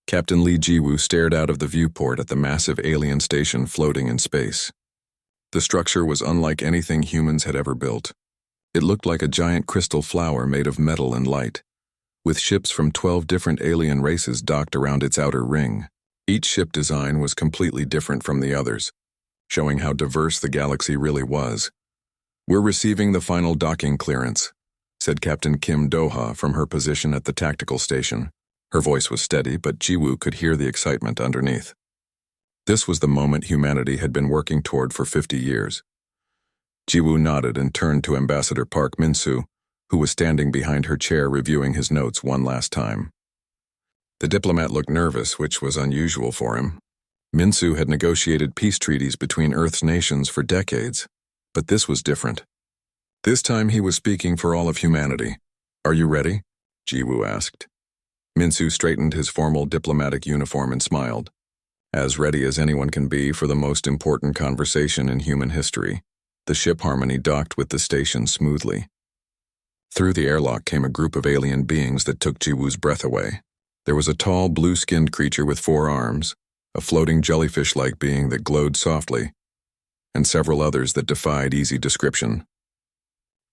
Captain Lee Jiwoo stared out of the viewport at the massive alien station floating in space. The structure was unlike anything humans had ever built. It looked like a giant crystal flower made of metal and light, with ships from 12 different alien races docked around its outer ring. Each ship design was completely different from the others, showing how diverse the galaxy really was. "We're receiving the final docking clearance," said Captain Kim Do-ha from her position at the tactical station. Her voice was steady, but Jiwoo could hear the excitement underneath. This was the moment humanity had been working toward for 50 years. Jiwoo nodded and turned to Ambassador Park Min-soo, who was standing behind her chair reviewing his notes one last time. The diplomat looked nervous, which was unusual for him. Min-soo had negotiated peace treaties between Earth's nations for decades, but this was different. This time he was speaking for all of humanity. "Are you ready?" Jiwoo asked. Min-soo straightened his formal diplomatic uniform and smiled. As ready as anyone can be for the most important conversation in human history. The ship Harmony docked with the station smoothly. Through the airlock came a group of alien beings that took Jiwoo's breath away. There was a tall, blue-skinned creature with 4 arms, a floating jellyfish-like being that glowed softly, and several others that defied easy description.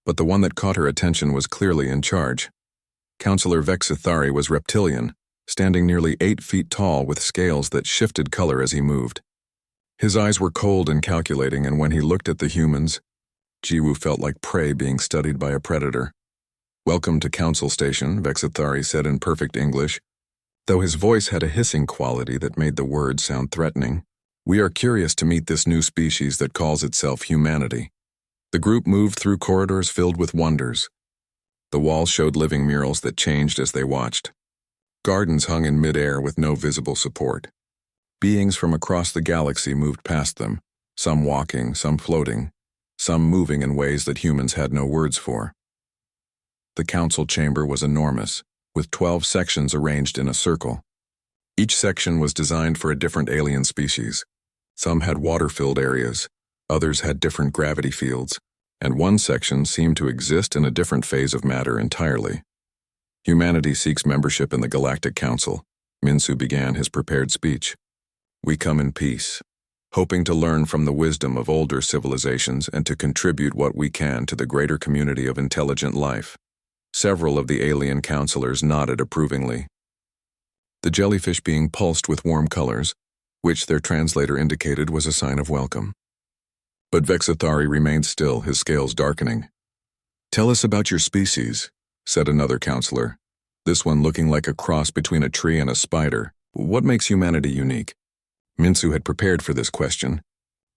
But the one that caught her attention was clearly in charge. Counselor Vexithari was reptilian, standing nearly 8 feet tall with scales that shifted color as he moved. His eyes were cold and calculating, and when he looked at the humans, Jiwoo felt like prey being studied by a predator. "Welcome to Council Station," Vexithari said in perfect English, though his voice had a hissing quality that made the words sound threatening. "We are curious to meet this new species that calls itself humanity." The group moved through corridors filled with wonders. The walls showed living murals that changed as they watched. Gardens hung in mid-air with no visible support. Beings from across the galaxy moved past them, some walking, some floating, some moving in ways that humans had no words for. The council chamber was enormous, with 12 sections arranged in a circle. Each section was designed for a different alien species. Some had water-filled areas, others had different gravity fields, and one section seemed to exist in a different phase of matter entirely. "Humanity seeks membership in the Galactic Council," Min-soo began his prepared speech. "We come in peace, hoping to learn from the wisdom of older civilizations and to contribute what we can to the greater community of intelligent life." Several of the alien counselors nodded approvingly. The jellyfish being pulsed with warm colors, which their translator indicated was a sign of welcome. But Vexithari remained still, his scales darkening. "Tell us about your species," said another counselor, this one looking like a cross between a tree and a spider. "What makes humanity unique?" Min-soo had prepared for this question.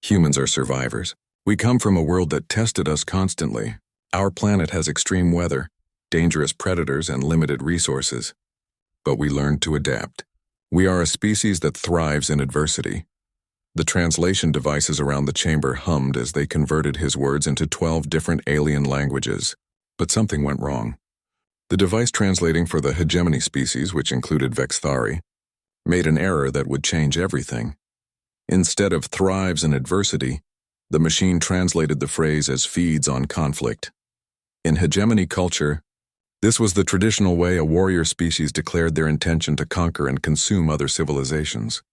"Humans are survivors. We come from a world that tested us constantly. Our planet has extreme weather, dangerous predators, and limited resources. But we learned to adapt. We are a species that thrives in adversity." The translation devices around the chamber hummed as they converted his words into 12 different alien languages. But something went wrong. The device translating for the hegemony species, which included Vexithari, made an error that would change everything. Instead of "thrives in adversity," the machine translated the phrase as "feeds on conflict." In hegemony culture, this was the traditional way a warrior species declared their intention to conquer and consume other civilizations.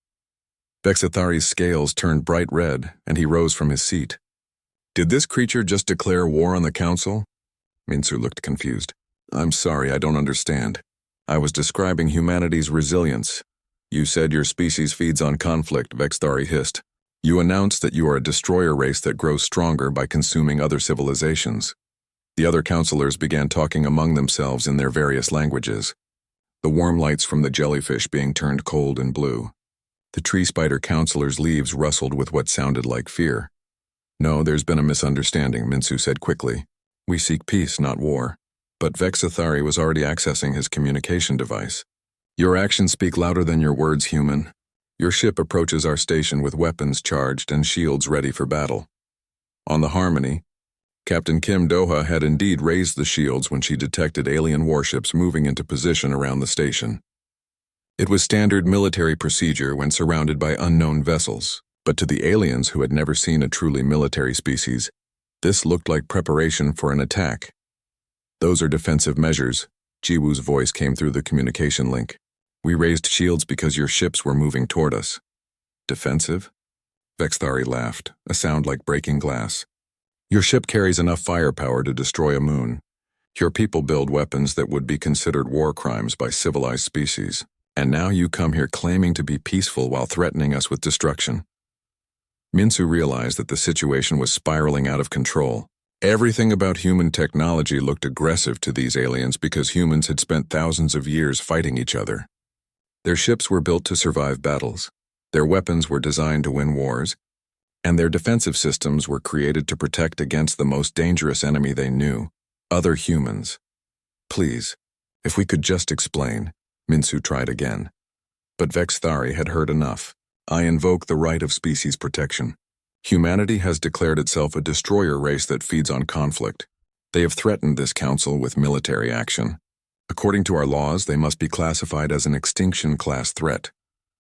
Vexithari's scales turned bright red, and he rose from his seat. "Did this creature just declare war on the council?" Min-soo looked confused. "I'm sorry, I don't understand. I was describing humanity's resilience." "You said your species feeds on conflict," Vexithari hissed. "You announced that you are a destroyer race that grows stronger by consuming other civilizations." The other counselors began talking among themselves in their various languages, the warm lights from the jellyfish being turned cold and blue. The tree spider counselor's leaves rustled with what sounded like fear. "No, there's been a misunderstanding," Min-soo said quickly. "We seek peace, not war." But Vexithari was already accessing his communication device. "Your actions speak louder than your words, human. Your ship approaches our station with weapons charged and shields ready for battle." On the Harmony, Captain Kim Do-ha had indeed raised the shields when she detected alien warships moving into position around the station. It was standard military procedure when surrounded by unknown vessels, but to the aliens who had never seen a truly military species, this looked like preparation for an attack. "Those are defensive measures," Jiwoo's voice came through the communication link. We raised shields because your ships were moving toward us. Defensive? Vexthari laughed, a sound like breaking glass. Your ship carries enough firepower to destroy a moon. Your people build weapons that would be considered war crimes by civilized species. And now you come here claiming to be peaceful while threatening us with destruction. Minsu realized that the situation was spiraling out of control. Everything about human technology looked aggressive to these aliens because humans had spent thousands of years fighting each other. Their ships were built to survive battles. Their weapons were designed to win wars, and their defensive systems were created to protect against the most dangerous enemy they knew, other humans. Please, if we could just explain, Minsu tried again. But Vexthari had heard enough. I invoke the right of species protection. Humanity has declared itself a destroyer race that feeds on conflict. They have threatened this council with military action. According to our laws, they must be classified as an extinction class threat.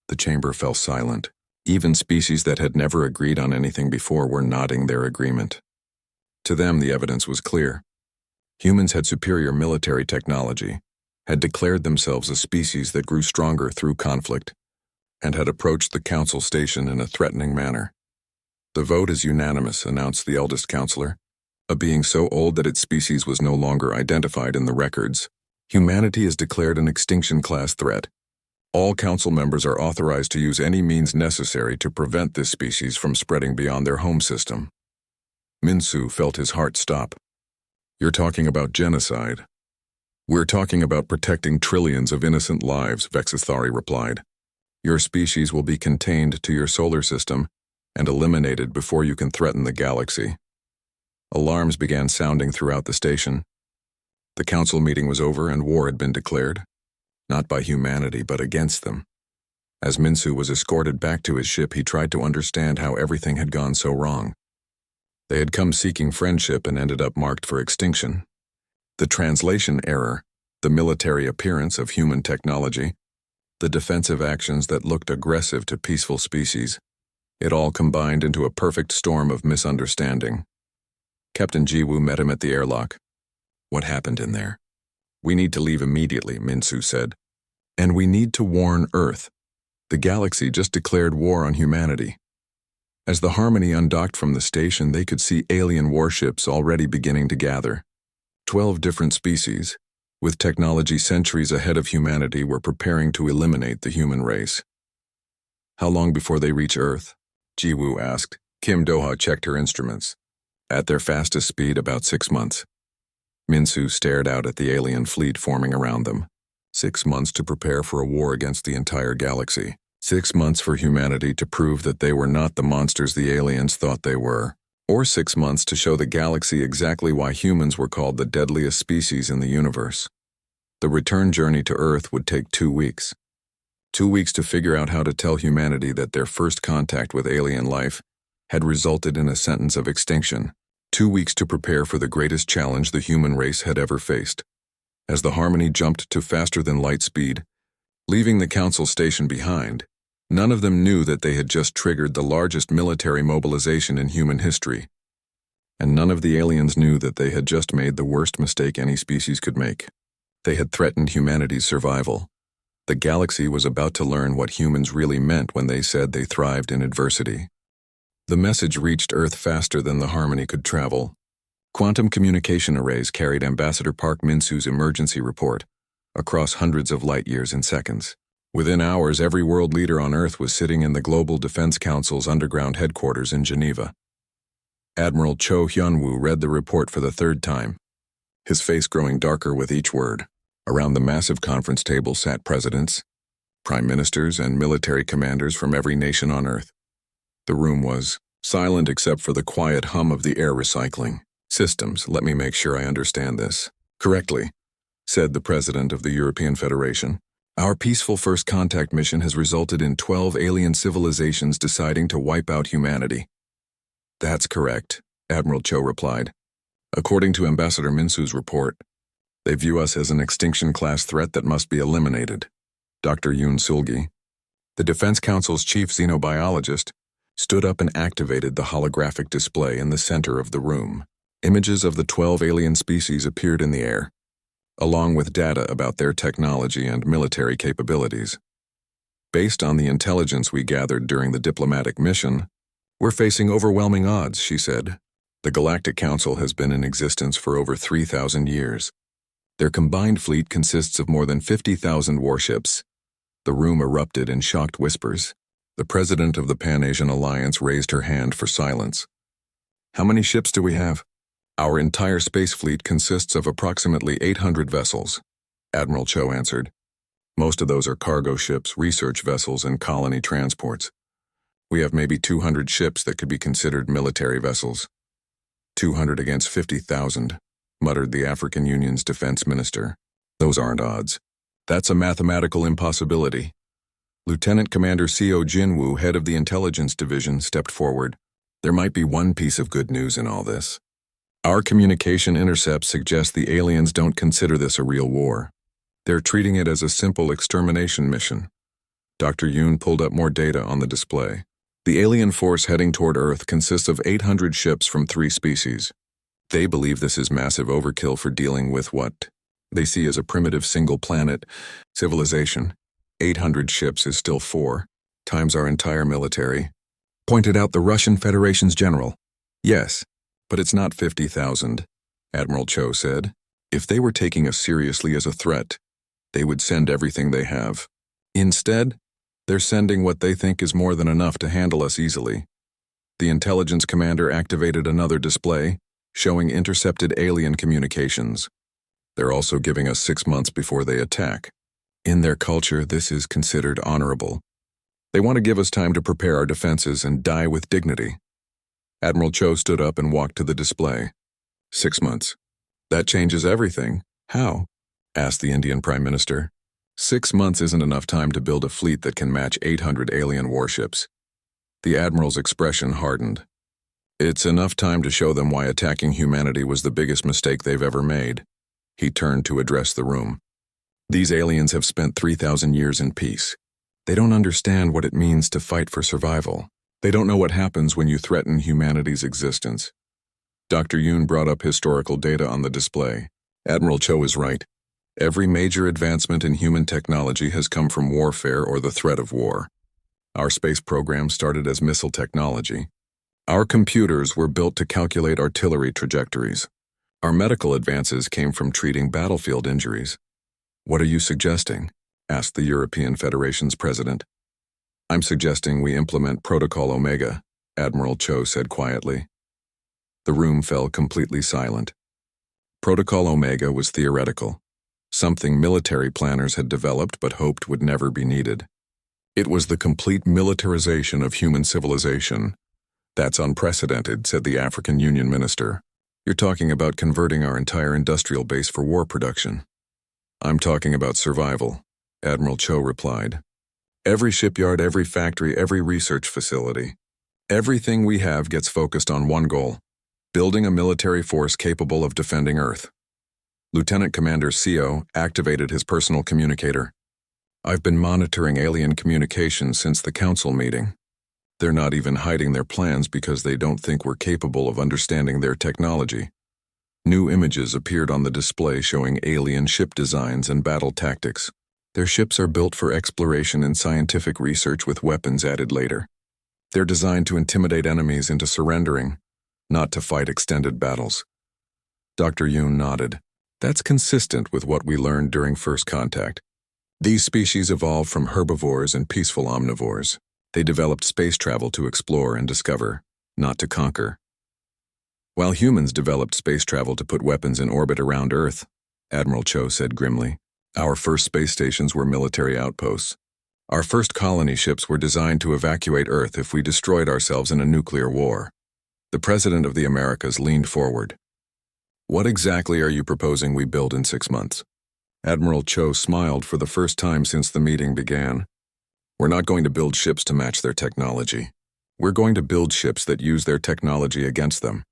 The chamber fell silent. Even species that had never agreed on anything before were nodding their agreement. To them, the evidence was clear. Humans had superior military technology, had declared themselves a species that grew stronger through conflict, and had approached the council station in a threatening manner. The vote is unanimous, announced the eldest counselor. A being so old that its species was no longer identified in the records. Humanity is declared an extinction class threat. All council members are authorized to use any means necessary to prevent this species from spreading beyond their home system. Minsu felt his heart stop. You're talking about genocide. We're talking about protecting trillions of innocent lives, Vexthari replied. Your species will be contained to your solar system and eliminated before you can threaten the galaxy. Alarms began sounding throughout the station. The council meeting was over and war had been declared. Not by humanity, but against them. As Minsu was escorted back to his ship, he tried to understand how everything had gone so wrong. They had come seeking friendship and ended up marked for extinction. The translation error, the military appearance of human technology, the defensive actions that looked aggressive to peaceful species, it all combined into a perfect storm of misunderstanding. Captain Jiwoo met him at the airlock. What happened in there? We need to leave immediately, Minsu said. And we need to warn Earth. The galaxy just declared war on humanity. As the Harmony undocked from the station, they could see alien warships already beginning to gather. 12 different species, with technology centuries ahead of humanity, were preparing to eliminate the human race. How long before they reach Earth? Jiwoo asked. Kim Doha checked her instruments. At their fastest speed, about 6 months. Minsu stared out at the alien fleet forming around them. 6 months to prepare for a war against the entire galaxy. 6 months for humanity to prove that they were not the monsters the aliens thought they were. Or 6 months to show the galaxy exactly why humans were called the deadliest species in the universe. The return journey to Earth would take 2 weeks. 2 weeks to figure out how to tell humanity that their first contact with alien life had resulted in a sentence of extinction. 2 weeks to prepare for the greatest challenge the human race had ever faced. As the Harmony jumped to faster-than-light speed, leaving the council station behind, none of them knew that they had just triggered the largest military mobilization in human history. And none of the aliens knew that they had just made the worst mistake any species could make. They had threatened humanity's survival. The galaxy was about to learn what humans really meant when they said they thrived in adversity. The message reached Earth faster than the Harmony could travel. Quantum communication arrays carried Ambassador Park Minsu's emergency report across hundreds of light years in seconds. Within hours, every world leader on Earth was sitting in the Global Defense Council's underground headquarters in Geneva. Admiral Cho Hyun-woo read the report for the 3rd time, his face growing darker with each word. Around the massive conference table sat presidents, prime ministers, and military commanders from every nation on Earth. The room was silent except for the quiet hum of the air recycling. Systems, let me make sure I understand this correctly, said the president of the European Federation. Our peaceful first contact mission has resulted in 12 alien civilizations deciding to wipe out humanity. That's correct, Admiral Cho replied. According to Ambassador Minsu's report, they view us as an extinction-class threat that must be eliminated. Dr. Yoon Sulgi, the Defense Council's chief xenobiologist, stood up and activated the holographic display in the center of the room. Images of the 12 alien species appeared in the air. along with data about their technology and military capabilities. Based on the intelligence we gathered during the diplomatic mission, we're facing overwhelming odds, she said. The Galactic Council has been in existence for over 3,000 years. Their combined fleet consists of more than 50,000 warships. The room erupted in shocked whispers. The president of the Pan-Asian Alliance raised her hand for silence. How many ships do we have? Our entire space fleet consists of approximately 800 vessels, Admiral Cho answered. Most of those are cargo ships, research vessels, and colony transports. We have maybe 200 ships that could be considered military vessels. 200 against 50,000, muttered the African Union's defense minister. Those aren't odds. That's a mathematical impossibility. Lieutenant Commander Co Jinwoo, head of the intelligence division, stepped forward. There might be one piece of good news in all this. Our communication intercepts suggest the aliens don't consider this a real war. They're treating it as a simple extermination mission. Dr. Yoon pulled up more data on the display. The alien force heading toward Earth consists of 800 ships from 3 species. They believe this is massive overkill for dealing with what they see as a primitive single-planet civilization. 800 ships is still 4 times our entire military, pointed out the Russian Federation's general. Yes, but it's not 50,000, Admiral Cho said. If they were taking us seriously as a threat, they would send everything they have. Instead, they're sending what they think is more than enough to handle us easily. The intelligence commander activated another display, showing intercepted alien communications. They're also giving us 6 months before they attack. In their culture, this is considered honorable. They want to give us time to prepare our defenses and die with dignity. Admiral Cho stood up and walked to the display. 6 months. That changes everything. How? Asked the Indian Prime Minister. 6 months isn't enough time to build a fleet that can match 800 alien warships. The Admiral's expression hardened. It's enough time to show them why attacking humanity was the biggest mistake they've ever made. He turned to address the room. These aliens have spent 3,000 years in peace. They don't understand what it means to fight for survival. They don't know what happens when you threaten humanity's existence. Dr. Yoon brought up historical data on the display. Admiral Cho is right. Every major advancement in human technology has come from warfare or the threat of war. Our space program started as missile technology. Our computers were built to calculate artillery trajectories. Our medical advances came from treating battlefield injuries. What are you suggesting? Asked the European Federation's president. I'm suggesting we implement Protocol Omega, Admiral Cho said quietly. The room fell completely silent. Protocol Omega was theoretical, something military planners had developed but hoped would never be needed. It was the complete militarization of human civilization. That's unprecedented, said the African Union minister. You're talking about converting our entire industrial base for war production. I'm talking about survival, Admiral Cho replied. Every shipyard, every factory, every research facility, everything we have gets focused on one goal: building a military force capable of defending Earth. Lieutenant Commander Co activated his personal communicator. I've been monitoring alien communications since the council meeting. They're not even hiding their plans because they don't think we're capable of understanding their technology. New images appeared on the display showing alien ship designs and battle tactics. Their ships are built for exploration and scientific research with weapons added later. They're designed to intimidate enemies into surrendering, not to fight extended battles. Dr. Yoon nodded. That's consistent with what we learned during first contact. These species evolved from herbivores and peaceful omnivores. They developed space travel to explore and discover, not to conquer. While humans developed space travel to put weapons in orbit around Earth, Admiral Cho said grimly, our first space stations were military outposts. Our first colony ships were designed to evacuate Earth if we destroyed ourselves in a nuclear war. The President of the Americas leaned forward. What exactly are you proposing we build in 6 months? Admiral Cho smiled for the first time since the meeting began. We're not going to build ships to match their technology. We're going to build ships that use their technology against them.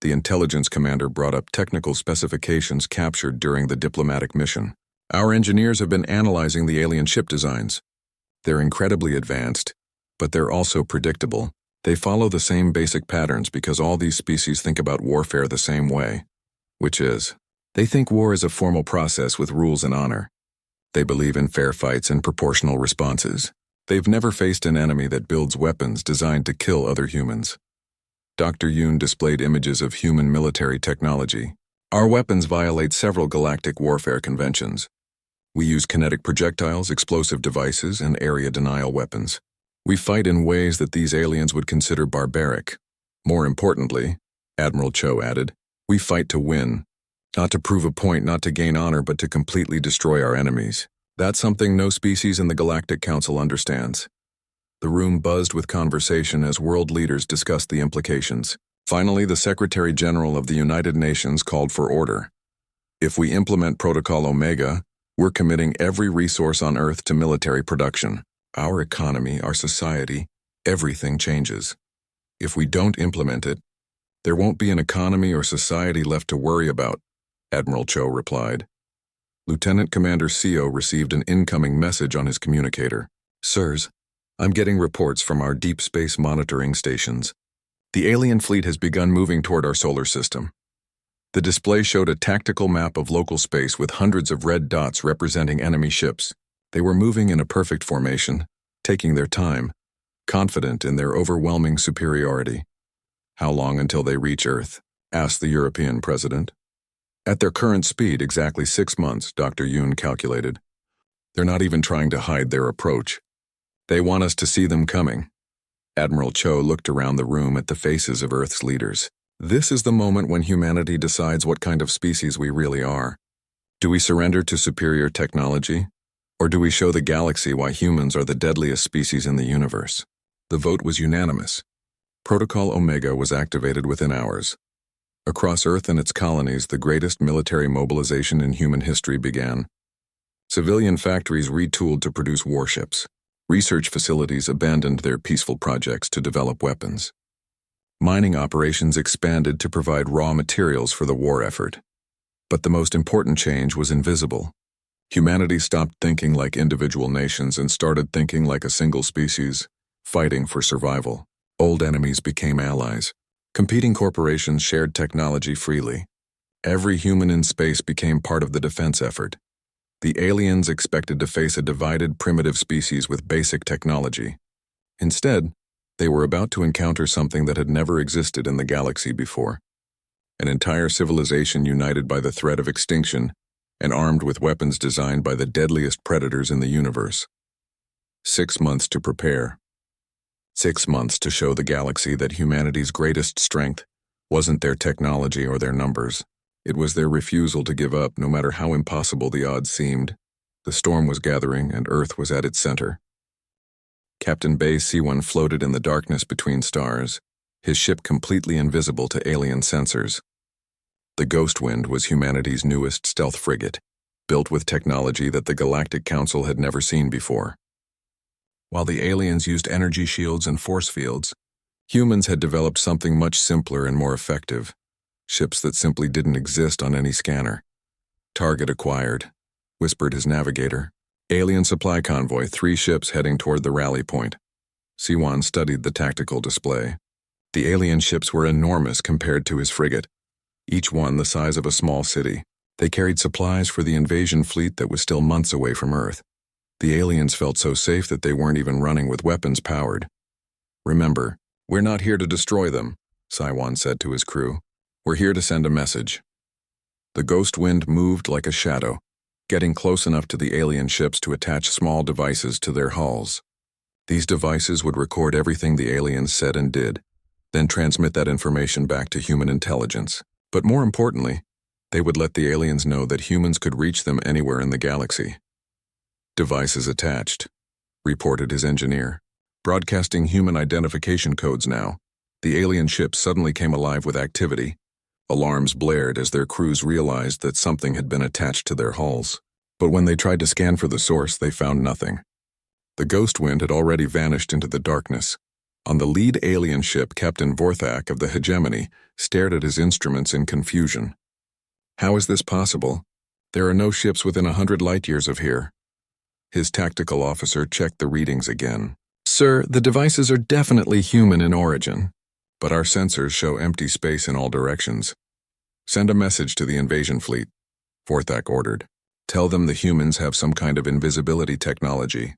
The intelligence commander brought up technical specifications captured during the diplomatic mission. Our engineers have been analyzing the alien ship designs. They're incredibly advanced, but they're also predictable. They follow the same basic patterns because all these species think about warfare the same way, which is They think war is a formal process with rules and honor. They believe in fair fights and proportional responses. They've never faced an enemy that builds weapons designed to kill other humans. Dr. Yoon displayed images of human military technology. Our weapons violate several galactic warfare conventions. We use kinetic projectiles, explosive devices, and area denial weapons. We fight in ways that these aliens would consider barbaric. More importantly, Admiral Cho added, we fight to win. Not to prove a point, not to gain honor, but to completely destroy our enemies. That's something no species in the Galactic Council understands. The room buzzed with conversation as world leaders discussed the implications. Finally, the Secretary General of the United Nations called for order. If we implement Protocol Omega, we're committing every resource on Earth to military production. Our economy, our society, everything changes. If we don't implement it, there won't be an economy or society left to worry about, Admiral Cho replied. Lieutenant Commander Seo received an incoming message on his communicator. Sirs, I'm getting reports from our deep space monitoring stations. The alien fleet has begun moving toward our solar system. The display showed a tactical map of local space with hundreds of red dots representing enemy ships. They were moving in a perfect formation, taking their time, confident in their overwhelming superiority. How long until they reach Earth? Asked the European president. At their current speed, exactly 6 months, Dr. Yoon calculated. They're not even trying to hide their approach. They want us to see them coming. Admiral Cho looked around the room at the faces of Earth's leaders. This is the moment when humanity decides what kind of species we really are. Do we surrender to superior technology? Or do we show the galaxy why humans are the deadliest species in the universe? The vote was unanimous. Protocol Omega was activated within hours. Across Earth and its colonies, the greatest military mobilization in human history began. Civilian factories retooled to produce warships. Research facilities abandoned their peaceful projects to develop weapons. Mining operations expanded to provide raw materials for the war effort. But the most important change was invisible. Humanity stopped thinking like individual nations and started thinking like a single species, fighting for survival. Old enemies became allies. Competing corporations shared technology freely. Every human in space became part of the defense effort. The aliens expected to face a divided primitive species with basic technology. Instead, they were about to encounter something that had never existed in the galaxy before. An entire civilization united by the threat of extinction and armed with weapons designed by the deadliest predators in the universe. 6 months to prepare. 6 months to show the galaxy that humanity's greatest strength wasn't their technology or their numbers. It was their refusal to give up no matter how impossible the odds seemed. The storm was gathering and Earth was at its center. Captain Bay C1 floated in the darkness between stars, his ship completely invisible to alien sensors. The Ghost Wind was humanity's newest stealth frigate, built with technology that the Galactic Council had never seen before. While the aliens used energy shields and force fields, humans had developed something much simpler and more effective. Ships that simply didn't exist on any scanner. Target acquired, whispered his navigator. Alien supply convoy, 3 ships heading toward the rally point. Siwan studied the tactical display. The alien ships were enormous compared to his frigate, each one the size of a small city. They carried supplies for the invasion fleet that was still months away from Earth. The aliens felt so safe that they weren't even running with weapons powered. Remember, we're not here to destroy them, Siwan said to his crew. We're here to send a message. The Ghost Wind moved like a shadow, getting close enough to the alien ships to attach small devices to their hulls. These devices would record everything the aliens said and did, then transmit that information back to human intelligence. But more importantly, they would let the aliens know that humans could reach them anywhere in the galaxy. Devices attached, reported his engineer. Broadcasting human identification codes now. The alien ships suddenly came alive with activity. Alarms blared as their crews realized that something had been attached to their hulls. But when they tried to scan for the source, they found nothing. The Ghost Wind had already vanished into the darkness. On the lead alien ship, Captain Vorthak of the Hegemony stared at his instruments in confusion. How is this possible? There are no ships within 100 light-years of here. His tactical officer checked the readings again. Sir, the devices are definitely human in origin, but our sensors show empty space in all directions. Send a message to the invasion fleet. Forthak ordered. Tell them the humans have some kind of invisibility technology.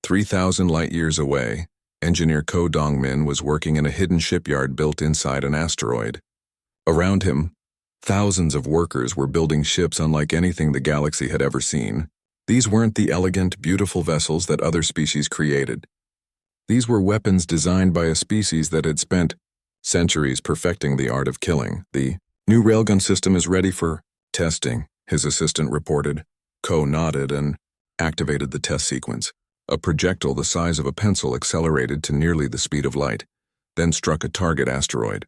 3,000 light-years away, engineer Ko Dongmin was working in a hidden shipyard built inside an asteroid. Around him, thousands of workers were building ships unlike anything the galaxy had ever seen. These weren't the elegant, beautiful vessels that other species created. These were weapons designed by a species that had spent centuries perfecting the art of killing. The new railgun system is ready for testing, his assistant reported. Ko nodded and activated the test sequence. A projectile the size of a pencil accelerated to nearly the speed of light, then struck a target asteroid.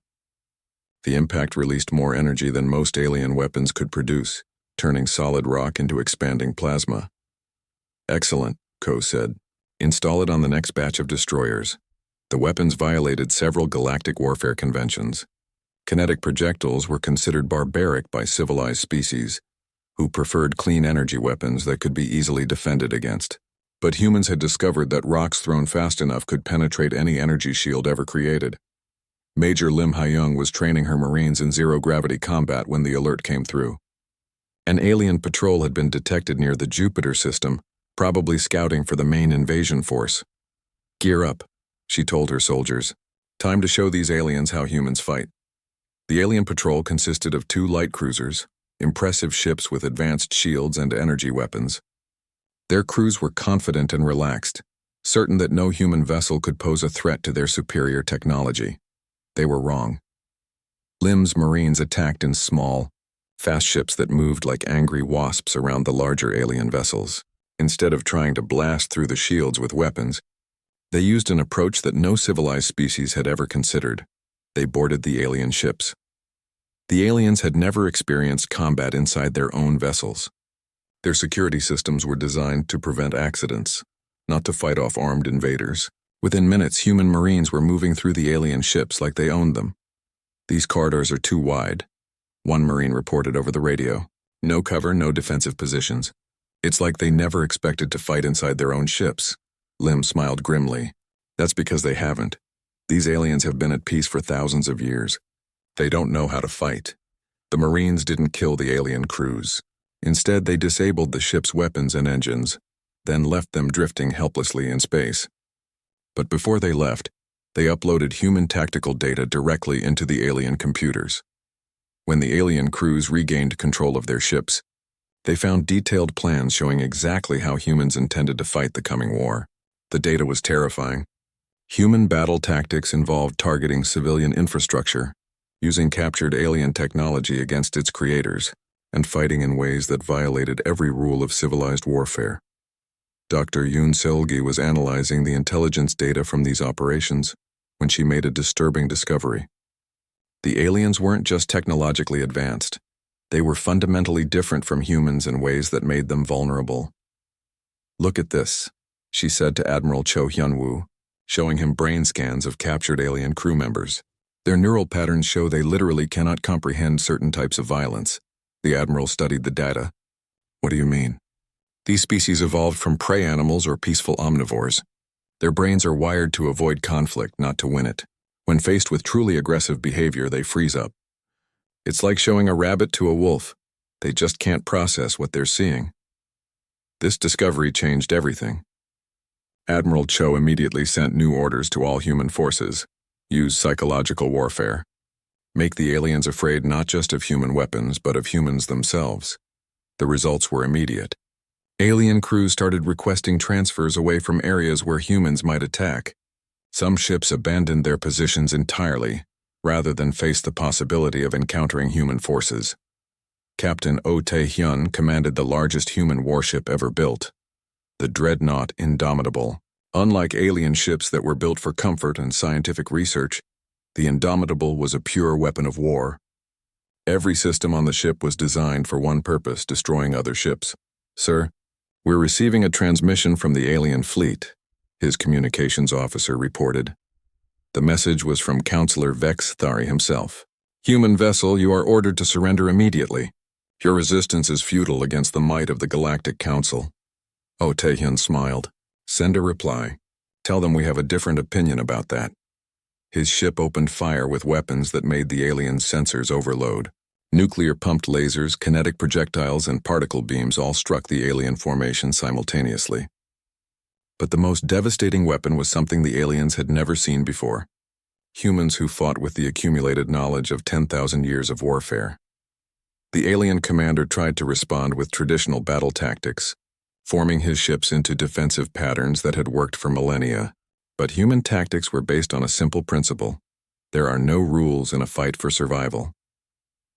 The impact released more energy than most alien weapons could produce, turning solid rock into expanding plasma. Excellent, Ko said. Install it on the next batch of destroyers. The weapons violated several galactic warfare conventions. Kinetic projectiles were considered barbaric by civilized species, who preferred clean energy weapons that could be easily defended against. But humans had discovered that rocks thrown fast enough could penetrate any energy shield ever created. Major Lim Haiyung was training her Marines in zero-gravity combat when the alert came through. An alien patrol had been detected near the Jupiter system, probably scouting for the main invasion force. Gear up, she told her soldiers. Time to show these aliens how humans fight. The alien patrol consisted of 2 light cruisers, impressive ships with advanced shields and energy weapons. Their crews were confident and relaxed, certain that no human vessel could pose a threat to their superior technology. They were wrong. Lim's Marines attacked in small, fast ships that moved like angry wasps around the larger alien vessels. Instead of trying to blast through the shields with weapons, they used an approach that no civilized species had ever considered. They boarded the alien ships. The aliens had never experienced combat inside their own vessels. Their security systems were designed to prevent accidents, not to fight off armed invaders. Within minutes, human Marines were moving through the alien ships like they owned them. These corridors are too wide, one Marine reported over the radio. No cover, no defensive positions. It's like they never expected to fight inside their own ships. Lim smiled grimly. That's because they haven't. These aliens have been at peace for thousands of years. They don't know how to fight. The Marines didn't kill the alien crews. Instead, they disabled the ship's weapons and engines, then left them drifting helplessly in space. But before they left, they uploaded human tactical data directly into the alien computers. When the alien crews regained control of their ships, they found detailed plans showing exactly how humans intended to fight the coming war. The data was terrifying. Human battle tactics involved targeting civilian infrastructure, using captured alien technology against its creators, and fighting in ways that violated every rule of civilized warfare. Dr. Yoon Seolgi was analyzing the intelligence data from these operations when she made a disturbing discovery. The aliens weren't just technologically advanced. They were fundamentally different from humans in ways that made them vulnerable. Look at this, she said to Admiral Cho Hyun-woo, showing him brain scans of captured alien crew members. Their neural patterns show they literally cannot comprehend certain types of violence. The Admiral studied the data. What do you mean? These species evolved from prey animals or peaceful omnivores. Their brains are wired to avoid conflict, not to win it. When faced with truly aggressive behavior, they freeze up. It's like showing a rabbit to a wolf. They just can't process what they're seeing. This discovery changed everything. Admiral Cho immediately sent new orders to all human forces. Use psychological warfare. Make the aliens afraid not just of human weapons, but of humans themselves. The results were immediate. Alien crews started requesting transfers away from areas where humans might attack. Some ships abandoned their positions entirely, rather than face the possibility of encountering human forces. Captain Oh Tae-hyun commanded the largest human warship ever built, the dreadnought Indomitable. Unlike alien ships that were built for comfort and scientific research, the Indomitable was a pure weapon of war. Every system on the ship was designed for one purpose: destroying other ships. Sir, we're receiving a transmission from the alien fleet, his communications officer reported. The message was from Counselor Vex Thari himself. Human vessel, you are ordered to surrender immediately. Your resistance is futile against the might of the Galactic Council. Oh Tae-hyun smiled. Send a reply. Tell them we have a different opinion about that. His ship opened fire with weapons that made the aliens' sensors overload. Nuclear-pumped lasers, kinetic projectiles, and particle beams all struck the alien formation simultaneously. But the most devastating weapon was something the aliens had never seen before. Humans who fought with the accumulated knowledge of 10,000 years of warfare. The alien commander tried to respond with traditional battle tactics, forming his ships into defensive patterns that had worked for millennia. But human tactics were based on a simple principle. There are no rules in a fight for survival.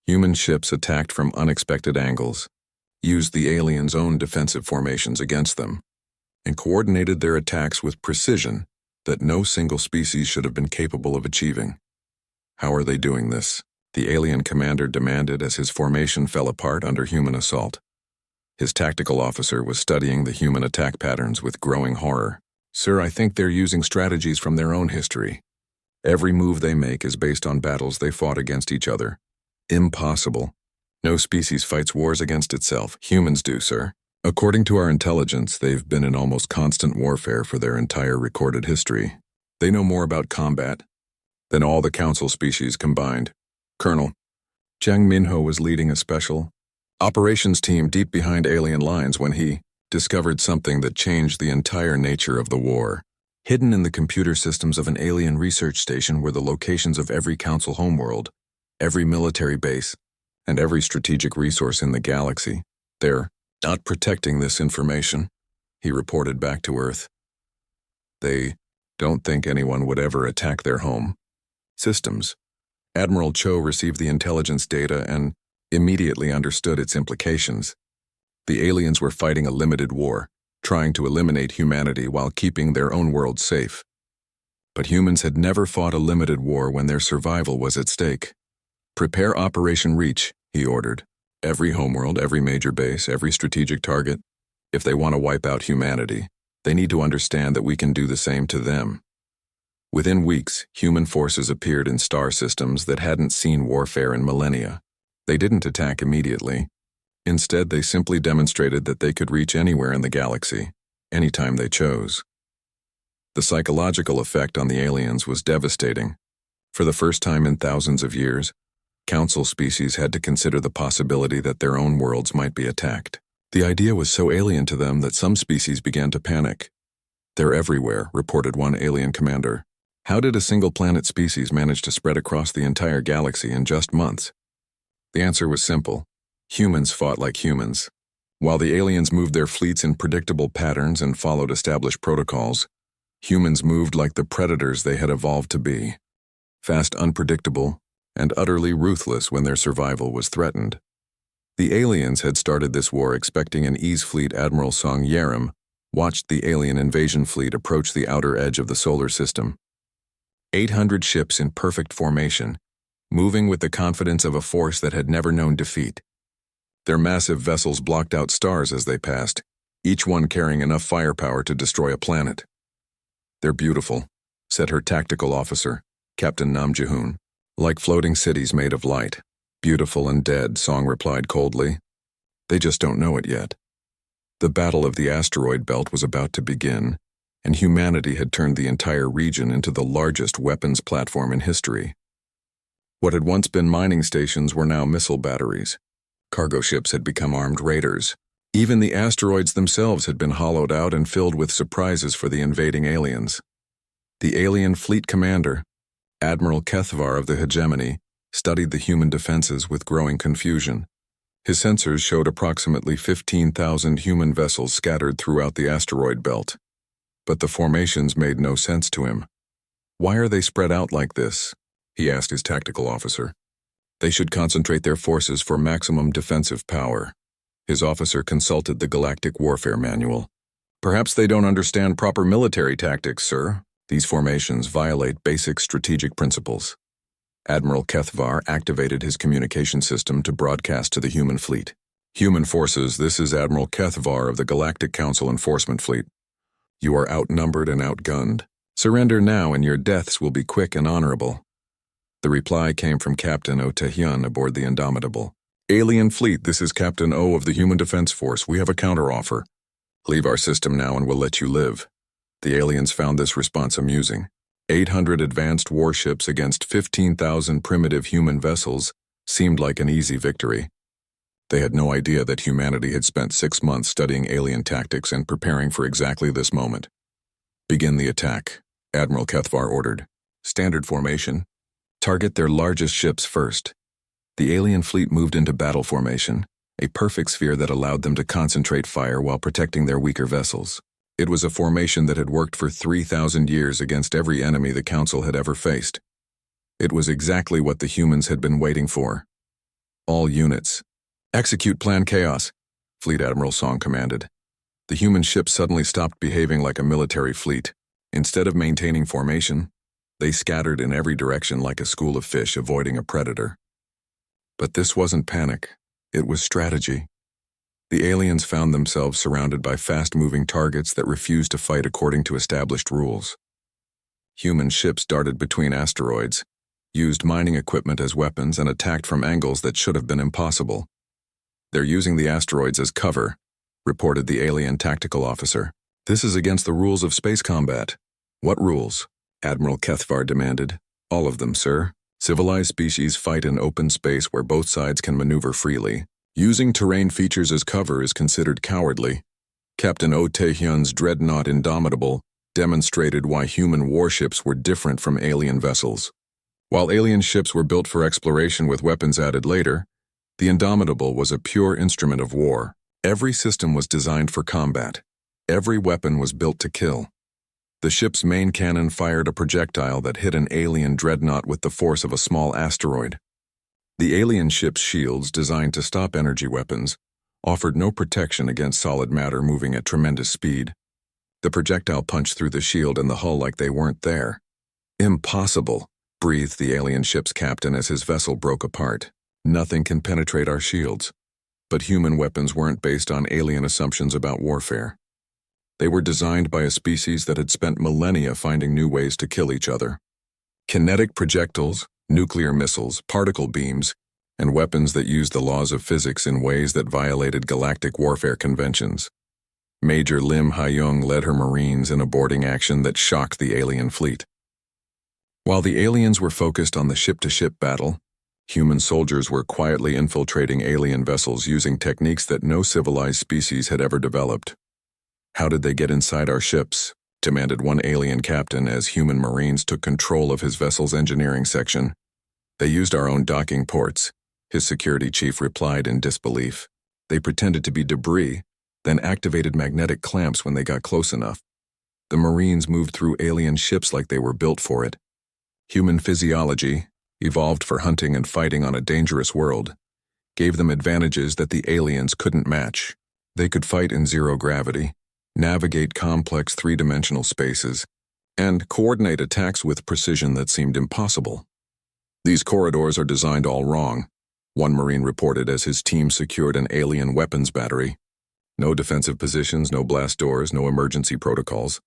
Human ships attacked from unexpected angles, used the aliens' own defensive formations against them, and coordinated their attacks with precision that no single species should have been capable of achieving. How are they doing this? The alien commander demanded as his formation fell apart under human assault. His tactical officer was studying the human attack patterns with growing horror. Sir, I think they're using strategies from their own history. Every move they make is based on battles they fought against each other. Impossible. No species fights wars against itself. Humans do, sir. According to our intelligence, they've been in almost constant warfare for their entire recorded history. They know more about combat than all the council species combined. Colonel, Jiang Minho was leading a special operations team deep behind alien lines when he discovered something that changed the entire nature of the war. Hidden in the computer systems of an alien research station were the locations of every council homeworld, every military base, and every strategic resource in the galaxy. They're not protecting this information, he reported back to Earth. They don't think anyone would ever attack their home systems. Admiral Cho received the intelligence data and immediately understood its implications. The aliens were fighting a limited war, trying to eliminate humanity while keeping their own world safe. But humans had never fought a limited war when their survival was at stake. Prepare Operation Reach, he ordered. Every homeworld, every major base, every strategic target. If they want to wipe out humanity, they need to understand that we can do the same to them. Within weeks, human forces appeared in star systems that hadn't seen warfare in millennia. They didn't attack immediately. Instead, they simply demonstrated that they could reach anywhere in the galaxy, anytime they chose. The psychological effect on the aliens was devastating. For the first time in thousands of years, council species had to consider the possibility that their own worlds might be attacked. The idea was so alien to them that some species began to panic. They're everywhere, reported one alien commander. How did a single-planet species manage to spread across the entire galaxy in just months? The answer was simple. Humans fought like humans. While the aliens moved their fleets in predictable patterns and followed established protocols, humans moved like the predators they had evolved to be. Fast, unpredictable, and utterly ruthless when their survival was threatened. The aliens had started this war expecting an ease fleet. Admiral Song Yerim watched the alien invasion fleet approach the outer edge of the solar system. 800 ships in perfect formation, moving with the confidence of a force that had never known defeat. Their massive vessels blocked out stars as they passed, each one carrying enough firepower to destroy a planet. They're beautiful, said her tactical officer, Captain Nam Jahoon. Like floating cities made of light. Beautiful and dead, Song replied coldly. They just don't know it yet. The Battle of the Asteroid Belt was about to begin, and humanity had turned the entire region into the largest weapons platform in history. What had once been mining stations were now missile batteries. Cargo ships had become armed raiders. Even the asteroids themselves had been hollowed out and filled with surprises for the invading aliens. The alien fleet commander, Admiral Kethvar of the Hegemony, studied the human defenses with growing confusion. His sensors showed approximately 15,000 human vessels scattered throughout the asteroid belt. But the formations made no sense to him. Why are they spread out like this? He asked his tactical officer. They should concentrate their forces for maximum defensive power. His officer consulted the Galactic Warfare Manual. Perhaps they don't understand proper military tactics, sir. These formations violate basic strategic principles. Admiral Kethvar activated his communication system to broadcast to the human fleet. Human forces, this is Admiral Kethvar of the Galactic Council Enforcement Fleet. You are outnumbered and outgunned. Surrender now and your deaths will be quick and honorable. The reply came from Captain O Taehyun aboard the Indomitable. Alien Fleet, this is Captain O of the Human Defense Force. We have a counteroffer. Leave our system now and we'll let you live. The aliens found this response amusing. 800 advanced warships against 15,000 primitive human vessels seemed like an easy victory. They had no idea that humanity had spent 6 months studying alien tactics and preparing for exactly this moment. "Begin the attack," Admiral Kethvar ordered. "Standard formation. Target their largest ships first." The alien fleet moved into battle formation, a perfect sphere that allowed them to concentrate fire while protecting their weaker vessels. It was a formation that had worked for 3,000 years against every enemy the Council had ever faced. It was exactly what the humans had been waiting for. "All units, execute Plan Chaos," Fleet Admiral Song commanded. The human ships suddenly stopped behaving like a military fleet. Instead of maintaining formation, they scattered in every direction like a school of fish avoiding a predator. But this wasn't panic, it was strategy. The aliens found themselves surrounded by fast-moving targets that refused to fight according to established rules. Human ships darted between asteroids, used mining equipment as weapons, and attacked from angles that should have been impossible. "They're using the asteroids as cover," reported the alien tactical officer. "This is against the rules of space combat." "What rules?" Admiral Kethvar demanded. "All of them, sir. Civilized species fight in open space where both sides can maneuver freely. Using terrain features as cover is considered cowardly. Captain Oh Tae-hyun's dreadnought Indomitable demonstrated why human warships were different from alien vessels. While alien ships were built for exploration with weapons added later, the Indomitable was a pure instrument of war. Every system was designed for combat. Every weapon was built to kill. The ship's main cannon fired a projectile that hit an alien dreadnought with the force of a small asteroid. The alien ship's shields, designed to stop energy weapons, offered no protection against solid matter moving at tremendous speed. The projectile punched through the shield and the hull like they weren't there. "Impossible," breathed the alien ship's captain as his vessel broke apart. "Nothing can penetrate our shields." But human weapons weren't based on alien assumptions about warfare. They were designed by a species that had spent millennia finding new ways to kill each other. Kinetic projectiles, nuclear missiles, particle beams, and weapons that used the laws of physics in ways that violated galactic warfare conventions. Major Lim Ha-young led her Marines in a boarding action that shocked the alien fleet. While the aliens were focused on the ship-to-ship battle, human soldiers were quietly infiltrating alien vessels using techniques that no civilized species had ever developed. "How did they get inside our ships?" demanded one alien captain as human Marines took control of his vessel's engineering section. "They used our own docking ports," his security chief replied in disbelief. "They pretended to be debris, then activated magnetic clamps when they got close enough. The Marines moved through alien ships like they were built for it. Human physiology, evolved for hunting and fighting on a dangerous world, gave them advantages that the aliens couldn't match. They could fight in zero gravity, navigate complex three-dimensional spaces, and coordinate attacks with precision that seemed impossible. "These corridors are designed all wrong," one Marine reported as his team secured an alien weapons battery. "No defensive positions, no blast doors, no emergency protocols.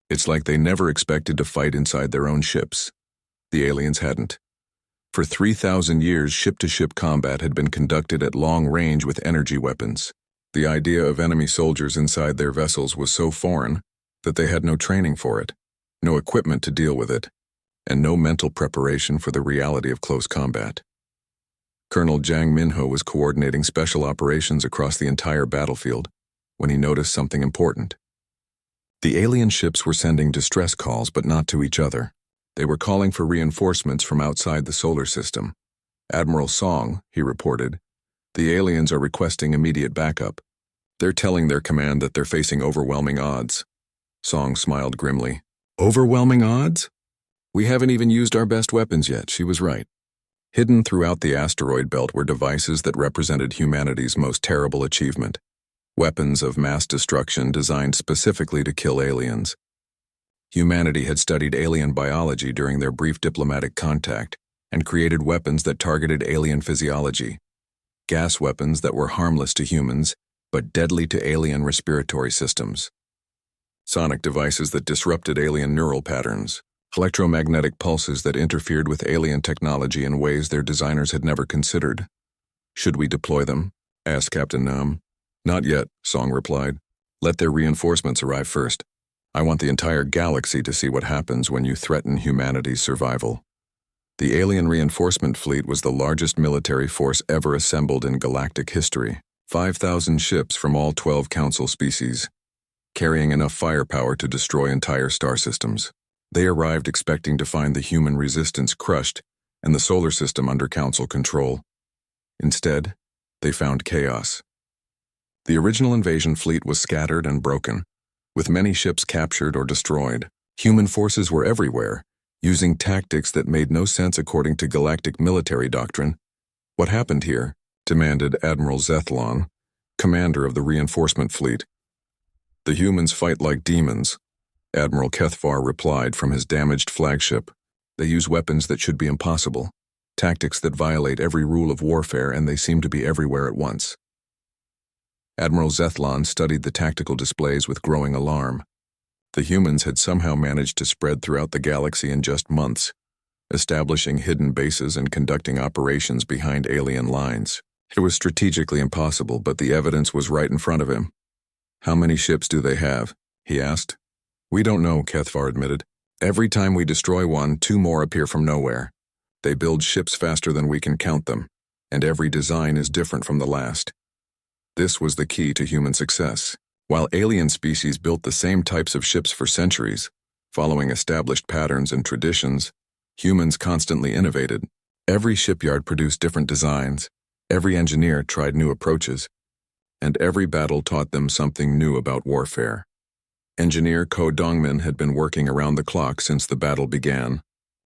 It's like they never expected to fight inside their own ships." The aliens hadn't. For 3,000 years, ship-to-ship combat had been conducted at long range with energy weapons. The idea of enemy soldiers inside their vessels was so foreign that they had no training for it, no equipment to deal with it, and no mental preparation for the reality of close combat. Colonel Jang Minho was coordinating special operations across the entire battlefield when he noticed something important. The alien ships were sending distress calls, but not to each other. They were calling for reinforcements from outside the solar system. "Admiral Song," he reported, "the aliens are requesting immediate backup. They're telling their command that they're facing overwhelming odds." Song smiled grimly. "Overwhelming odds? We haven't even used our best weapons yet," she was right. Hidden throughout the asteroid belt were devices that represented humanity's most terrible achievement. Weapons of mass destruction designed specifically to kill aliens. Humanity had studied alien biology during their brief diplomatic contact and created weapons that targeted alien physiology. Gas weapons that were harmless to humans, but deadly to alien respiratory systems. Sonic devices that disrupted alien neural patterns. Electromagnetic pulses that interfered with alien technology in ways their designers had never considered. "Should we deploy them?" asked Captain Nam. "Not yet," Song replied. "Let their reinforcements arrive first. I want the entire galaxy to see what happens when you threaten humanity's survival." The alien reinforcement fleet was the largest military force ever assembled in galactic history. 5,000 ships from all 12 council species, carrying enough firepower to destroy entire star systems. They arrived expecting to find the human resistance crushed and the solar system under council control. Instead, they found chaos. The original invasion fleet was scattered and broken, with many ships captured or destroyed. Human forces were everywhere, using tactics that made no sense according to galactic military doctrine. "What happened here?" demanded Admiral Zethlon, commander of the reinforcement fleet. "The humans fight like demons," Admiral Kethvar replied from his damaged flagship. "They use weapons that should be impossible, tactics that violate every rule of warfare, and they seem to be everywhere at once." Admiral Zethlon studied the tactical displays with growing alarm. The humans had somehow managed to spread throughout the galaxy in just months, establishing hidden bases and conducting operations behind alien lines. It was strategically impossible, but the evidence was right in front of him. "How many ships do they have?" he asked. "We don't know," Kethvar admitted. "Every time we destroy one, 2 more appear from nowhere. They build ships faster than we can count them, and every design is different from the last." This was the key to human success. While alien species built the same types of ships for centuries, following established patterns and traditions, humans constantly innovated. Every shipyard produced different designs, every engineer tried new approaches, and every battle taught them something new about warfare. Engineer Ko Dongmin had been working around the clock since the battle began,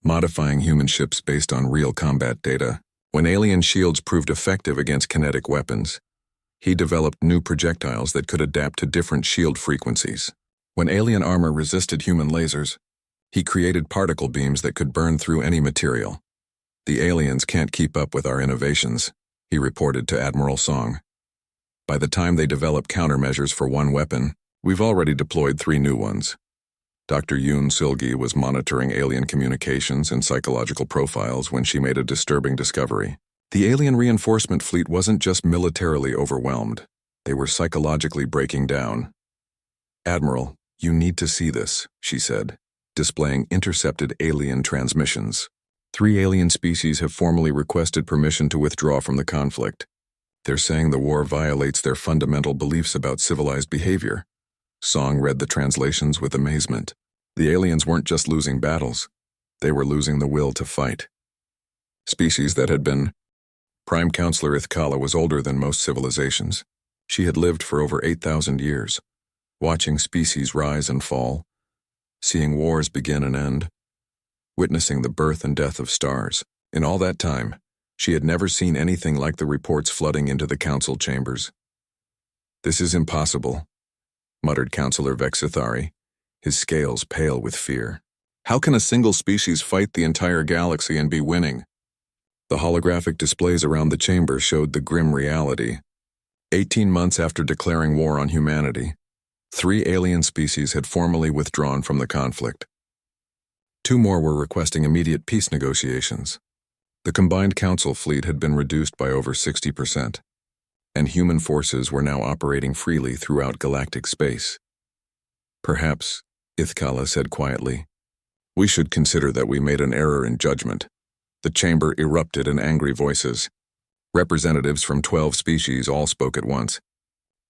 modifying human ships based on real combat data. When alien shields proved effective against kinetic weapons, he developed new projectiles that could adapt to different shield frequencies. When alien armor resisted human lasers, he created particle beams that could burn through any material. "The aliens can't keep up with our innovations," he reported to Admiral Song. "By the time they develop countermeasures for one weapon, we've already deployed 3 new ones." Dr. Yoon Silgi was monitoring alien communications and psychological profiles when she made a disturbing discovery. The alien reinforcement fleet wasn't just militarily overwhelmed, they were psychologically breaking down. "Admiral, you need to see this," she said, displaying intercepted alien transmissions. 3 alien species have formally requested permission to withdraw from the conflict. They're saying the war violates their fundamental beliefs about civilized behavior. Song read the translations with amazement. The aliens weren't just losing battles, they were losing the will to fight. Species that had been Prime Counselor Ithkala was older than most civilizations. She had lived for over 8,000 years, watching species rise and fall, seeing wars begin and end, witnessing the birth and death of stars. In all that time, she had never seen anything like the reports flooding into the council chambers. "This is impossible," muttered Counselor Vexithari, his scales pale with fear. "How can a single species fight the entire galaxy and be winning?" The holographic displays around the chamber showed the grim reality. 18 months after declaring war on humanity, 3 alien species had formally withdrawn from the conflict. 2 more were requesting immediate peace negotiations. The combined council fleet had been reduced by over 60%, and human forces were now operating freely throughout galactic space. "Perhaps," Ithkala said quietly, "we should consider that we made an error in judgment." The chamber erupted in angry voices. Representatives from 12 species all spoke at once.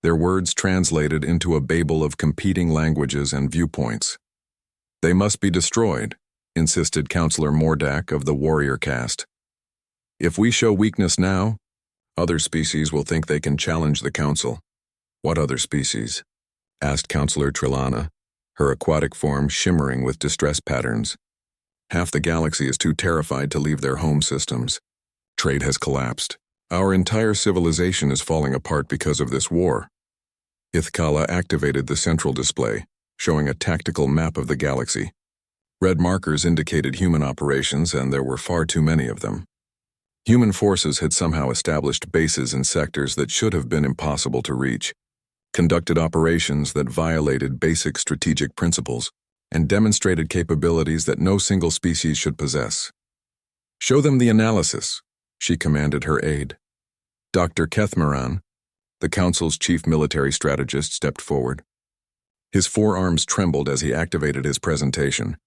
Their words translated into a babel of competing languages and viewpoints. "They must be destroyed," insisted Counselor Mordak of the warrior caste. "If we show weakness now, other species will think they can challenge the council." "What other species?" asked Counselor Trillana, her aquatic form shimmering with distress patterns. "Half the galaxy is too terrified to leave their home systems. Trade has collapsed. Our entire civilization is falling apart because of this war." Ithkala activated the central display, showing a tactical map of the galaxy. Red markers indicated human operations, and there were far too many of them. Human forces had somehow established bases in sectors that should have been impossible to reach, conducted operations that violated basic strategic principles, and demonstrated capabilities that no single species should possess. "Show them the analysis," she commanded her aide. Dr. Kethmaran, the Council's chief military strategist, stepped forward. His forearms trembled as he activated his presentation,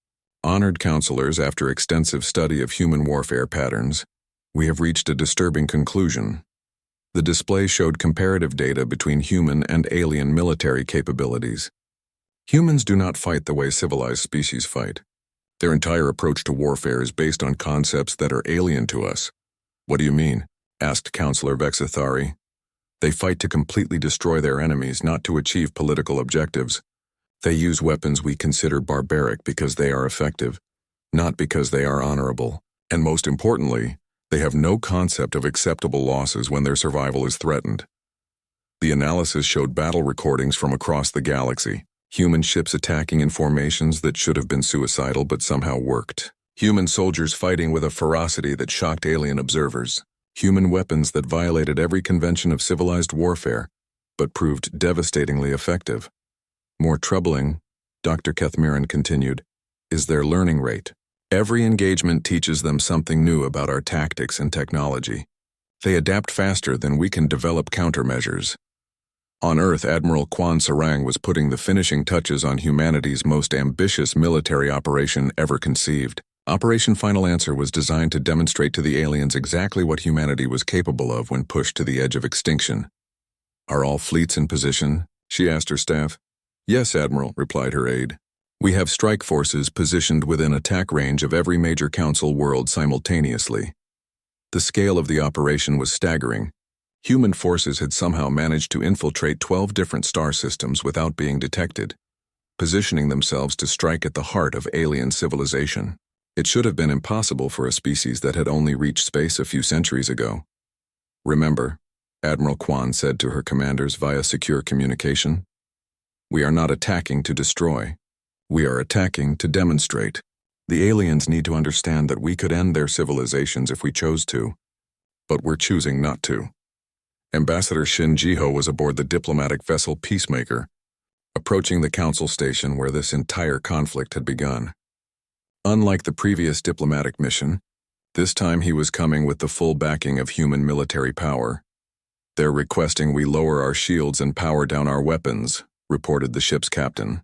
Honored counselors, after extensive study of human warfare patterns, we have reached a disturbing conclusion. The display showed comparative data between human and alien military capabilities. Humans do not fight the way civilized species fight. Their entire approach to warfare is based on concepts that are alien to us. What do you mean? Asked Counselor Vexithari. They fight to completely destroy their enemies, not to achieve political objectives. They use weapons we consider barbaric because they are effective, not because they are honorable. And most importantly, they have no concept of acceptable losses when their survival is threatened. The analysis showed battle recordings from across the galaxy, human ships attacking in formations that should have been suicidal but somehow worked, human soldiers fighting with a ferocity that shocked alien observers, human weapons that violated every convention of civilized warfare but proved devastatingly effective. More troubling, Dr. Kethmiran continued, is their learning rate. Every engagement teaches them something new about our tactics and technology. They adapt faster than we can develop countermeasures. On Earth, Admiral Kwan Sarang was putting the finishing touches on humanity's most ambitious military operation ever conceived. Operation Final Answer was designed to demonstrate to the aliens exactly what humanity was capable of when pushed to the edge of extinction. Are all fleets in position? She asked her staff. Yes, Admiral, replied her aide. We have strike forces positioned within attack range of every major council world simultaneously. The scale of the operation was staggering. Human forces had somehow managed to infiltrate 12 different star systems without being detected, positioning themselves to strike at the heart of alien civilization. It should have been impossible for a species that had only reached space a few centuries ago. Remember, Admiral Kwan said to her commanders via secure communication, we are not attacking to destroy. We are attacking to demonstrate. The aliens need to understand that we could end their civilizations if we chose to, but we're choosing not to. Ambassador Shin Jiho was aboard the diplomatic vessel Peacemaker, approaching the council station where this entire conflict had begun. Unlike the previous diplomatic mission, this time he was coming with the full backing of human military power. They're requesting we lower our shields and power down our weapons, reported the ship's captain.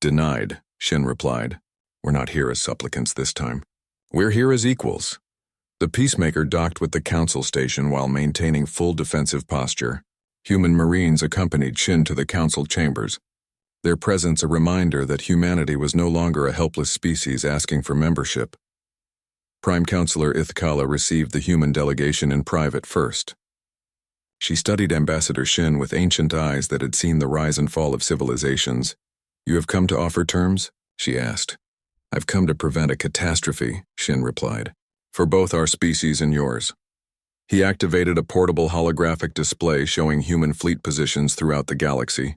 Denied, Shin replied. We're not here as supplicants this time. We're here as equals. The Peacemaker docked with the council station while maintaining full defensive posture. Human Marines accompanied Shin to the council chambers, their presence a reminder that humanity was no longer a helpless species asking for membership. Prime Counselor Ithkala received the human delegation in private first. She studied Ambassador Shin with ancient eyes that had seen the rise and fall of civilizations. You have come to offer terms? She asked. I've come to prevent a catastrophe, Shin replied, for both our species and yours. He activated a portable holographic display showing human fleet positions throughout the galaxy.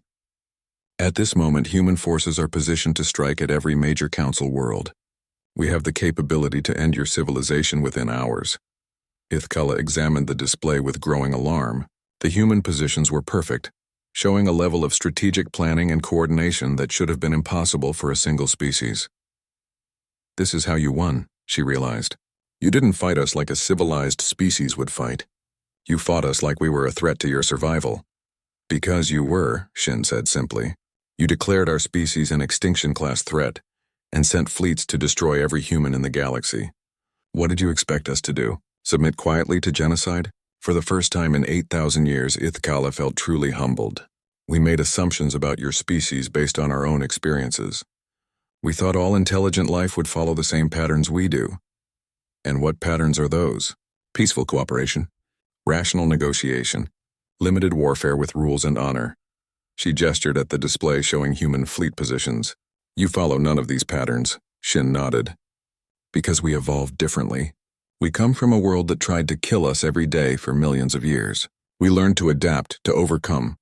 At this moment, human forces are positioned to strike at every major council world. We have the capability to end your civilization within hours. Ithkala examined the display with growing alarm. The human positions were perfect, showing a level of strategic planning and coordination that should have been impossible for a single species. This is how you won, she realized. You didn't fight us like a civilized species would fight. You fought us like we were a threat to your survival. Because you were, Shin said simply. You declared our species an extinction-class threat and sent fleets to destroy every human in the galaxy. What did you expect us to do? Submit quietly to genocide? For the first time in 8,000 years, Ithkala felt truly humbled. We made assumptions about your species based on our own experiences. We thought all intelligent life would follow the same patterns we do. And what patterns are those? Peaceful cooperation, rational negotiation, limited warfare with rules and honor. She gestured at the display showing human fleet positions. You follow none of these patterns, Shin nodded. Because we evolved differently. We come from a world that tried to kill us every day for millions of years. We learned to adapt, to overcome,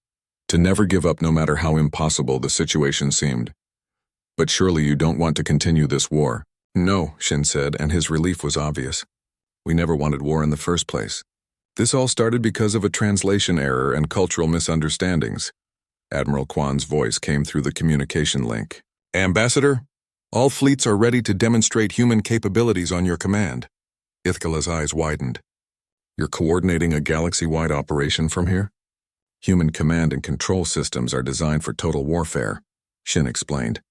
to never give up no matter how impossible the situation seemed. But surely you don't want to continue this war. No, Shin said, and his relief was obvious. We never wanted war in the first place. This all started because of a translation error and cultural misunderstandings. Admiral Kwan's voice came through the communication link. Ambassador, all fleets are ready to demonstrate human capabilities on your command. Ithkala's eyes widened. You're coordinating a galaxy-wide operation from here? Human command and control systems are designed for total warfare, Shin explained.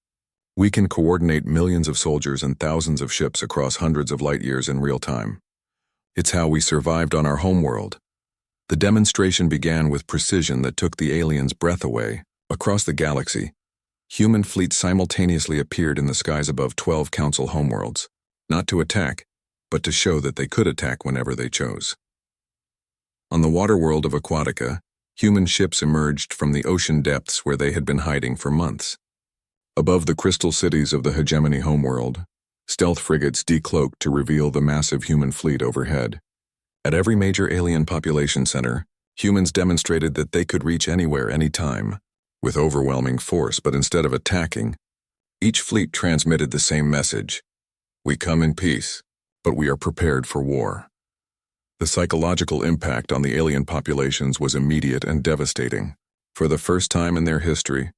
We can coordinate millions of soldiers and thousands of ships across hundreds of light years in real time. It's how we survived on our homeworld. The demonstration began with precision that took the aliens' breath away. Across the galaxy, human fleets simultaneously appeared in the skies above 12 Council homeworlds, not to attack, but to show that they could attack whenever they chose. On the water world of Aquatica, human ships emerged from the ocean depths where they had been hiding for months. Above the crystal cities of the hegemony homeworld, stealth frigates decloaked to reveal the massive human fleet overhead. At every major alien population center, humans demonstrated that they could reach anywhere, anytime, with overwhelming force, but instead of attacking, each fleet transmitted the same message. We come in peace, but we are prepared for war. The psychological impact on the alien populations was immediate and devastating. For the first time in their history,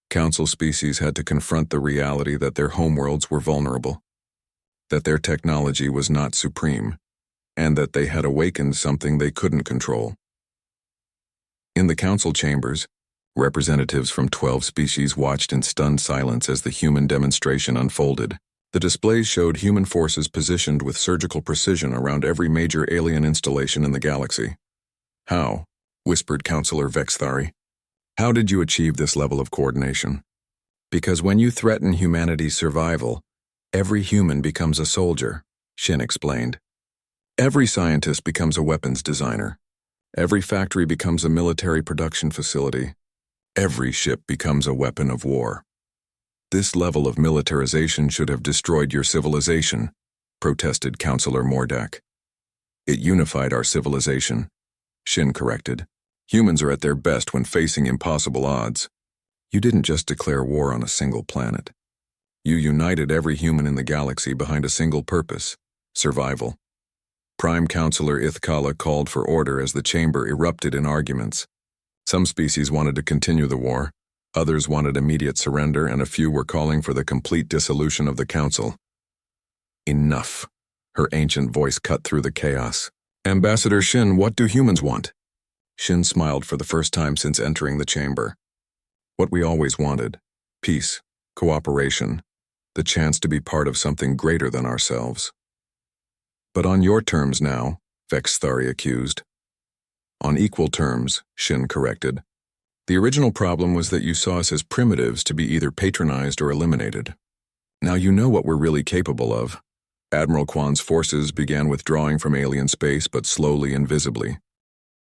Council species had to confront the reality that their homeworlds were vulnerable, that their technology was not supreme, and that they had awakened something they couldn't control. In the Council chambers, representatives from 12 species watched in stunned silence as the human demonstration unfolded. The displays showed human forces positioned with surgical precision around every major alien installation in the galaxy. "How?" whispered Counselor Vexthari. "How did you achieve this level of coordination?" "Because when you threaten humanity's survival, every human becomes a soldier," Shin explained. "Every scientist becomes a weapons designer. Every factory becomes a military production facility. Every ship becomes a weapon of war. This level of militarization should have destroyed your civilization," protested Counselor Mordak. "It unified our civilization," Shin corrected. "Humans are at their best when facing impossible odds. You didn't just declare war on a single planet. You united every human in the galaxy behind a single purpose: survival." Prime Counselor Ithkala called for order as the chamber erupted in arguments. Some species wanted to continue the war, others wanted immediate surrender, and a few were calling for the complete dissolution of the Council. "Enough," her ancient voice cut through the chaos. "Ambassador Shin, what do humans want?" Shin smiled for the first time since entering the chamber. "What we always wanted: peace, cooperation, the chance to be part of something greater than ourselves." "But on your terms now," Vexthari accused. "On equal terms," Shin corrected. "The original problem was that you saw us as primitives to be either patronized or eliminated. Now you know what we're really capable of." Admiral Kwan's forces began withdrawing from alien space, but slowly and visibly.